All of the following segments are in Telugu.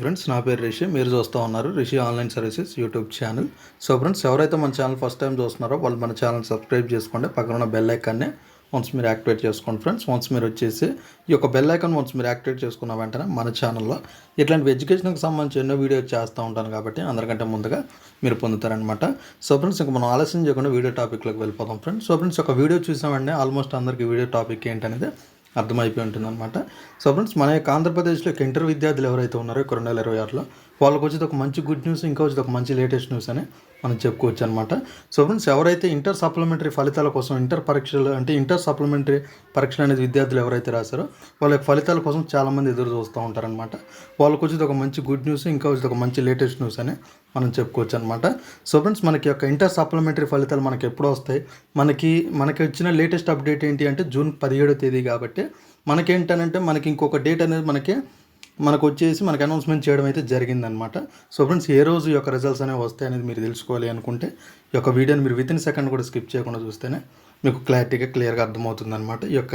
ఫ్రెండ్స్, నా పేరు రిషి. మీరు చూస్తూ ఉన్నారు Rishi online services YouTube channel. So friends, ఎవరైతే మన ఛానల్ ఫస్ట్ టైం చూస్తున్నారో వాళ్ళు మన ఛానల్ సబ్స్క్రైబ్ చేసుకోండి. పక్కన ఉన్న బెల్ ఐకాన్ని వన్స్ మీరు యాక్టివేట్ చేసుకోండి ఫ్రెండ్స్. వన్స్ మీరు వచ్చేసి ఈ యొక్క బెల్ ఐకాన్ వన్స్ మీరు యాక్టివేట్ చేసుకున్న వెంటనే మన ఛానల్లో ఇట్లాంటి ఎడ్యుకేషన్కి సంబంధించి ఎన్నో వీడియోస్ చేస్తూ ఉంటాను కాబట్టి అందరికంటే ముందుగా మీరు పొందుతారనమాట. సో ఫ్రెండ్స్, ఇంకా మనం ఆలస్యం చేయకుండా వీడియో టాపిక్లోకి వెళ్ళిపోతాం ఫ్రెండ్స్. సో ఫ్రెండ్స్, ఒక వీడియో చూసామంటే ఆల్మోస్ట్ అందరికీ వీడియో టాపిక్ ఏంటనేది అర్థమైపోయి ఉంటుందన్నమాట. సో ఫ్రెండ్స్, మన యొక్క ఆంధ్రప్రదేశ్లో ఇంటర్ విద్యార్థులు ఎవరైతే ఉన్నారో 2026లో వాళ్ళకి వచ్చేది ఒక మంచి గుడ్ న్యూస్, ఇంకా వచ్చేది ఒక మంచి లేటెస్ట్ న్యూస్ అని మనం చెప్పుకోవచ్చు అనమాట. సో ఫ్రెండ్స్, ఎవరైతే ఇంటర్ సప్లిమెంటరీ ఫలితాల కోసం ఇంటర్ పరీక్షలు అంటే ఇంటర్ సప్లిమెంటరీ పరీక్షలు అనేది విద్యార్థులు ఎవరైతే రాశారో వాళ్ళ యొక్క ఫలితాల కోసం చాలామంది ఎదురు చూస్తూ ఉంటారనమాట. వాళ్ళకి వచ్చేది ఒక మంచి గుడ్ న్యూస్, ఇంకా వచ్చేది ఒక మంచి లేటెస్ట్ న్యూస్ అని మనం చెప్పుకోవచ్చు అనమాట. సో ఫ్రెండ్స్, మనకి యొక్క ఇంటర్ సప్లిమెంటరీ ఫలితాలు మనకి ఎప్పుడు వస్తాయి, మనకి వచ్చిన లేటెస్ట్ అప్డేట్ ఏంటి అంటే జూన్ 17వ తేదీ. కాబట్టి మనకేంటనంటే మనకి ఇంకొక డేట్ అనేది మనకు వచ్చేసి మనకి అనౌన్స్మెంట్ చేయడం అయితే జరిగిందనమాట. సో ఫ్రెండ్స్, ఏ రోజు యొక్క రిజల్ట్స్ అనేవి వస్తాయి అనేది మీరు తెలుసుకోవాలి అనుకుంటే ఈ యొక్క వీడియోని మీరు వితిన్ సెకండ్ కూడా స్కిప్ చేయకుండా చూస్తేనే మీకు క్లియర్గా అర్థమవుతుందన్నమాట. ఈ యొక్క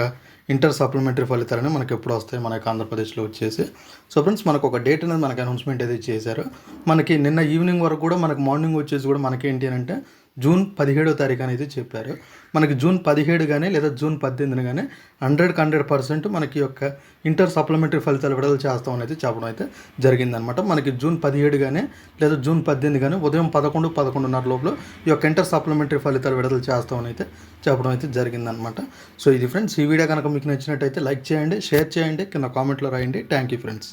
ఇంటర్ సప్లిమెంటరీ ఫలితాలని మనకి ఎప్పుడు వస్తాయి మన యొక్క ఆంధ్రప్రదేశ్లో వచ్చేసి. సో ఫ్రెండ్స్, మనకు ఒక డేట్ అనేది మనకి అనౌన్స్మెంట్ అయితే చేశారు. మనకి నిన్న ఈవినింగ్ వరకు కూడా మనకు మార్నింగ్ వచ్చేసి కూడా మనకేంటి అంటే జూన్ 17వ తారీఖు అనేది చెప్పారు. మనకి జూన్ 17 కానీ లేదా జూన్ 18 కానీ 100% మనకి యొక్క ఇంటర్ సప్లిమెంటరీ ఫలితాలు విడుదల చేస్తామని అయితే చెప్పడం అయితే జరిగిందనమాట. మనకి జూన్ 17 కానీ లేదా జూన్ 18 కానీ ఉదయం 11-11:30 లోపల ఈ యొక్క ఇంటర్ సప్లిమెంటరీ ఫలితాలు విడుదల చేస్తామని అయితే చెప్పడం అయితే జరిగిందనమాట. సో ఇది ఫ్రెండ్స్, ఈ వీడియో కనుక మీకు నచ్చినట్టయితే లైక్ చేయండి, షేర్ చేయండి, కింద కామెంట్లో రాయండి. Thank you friends.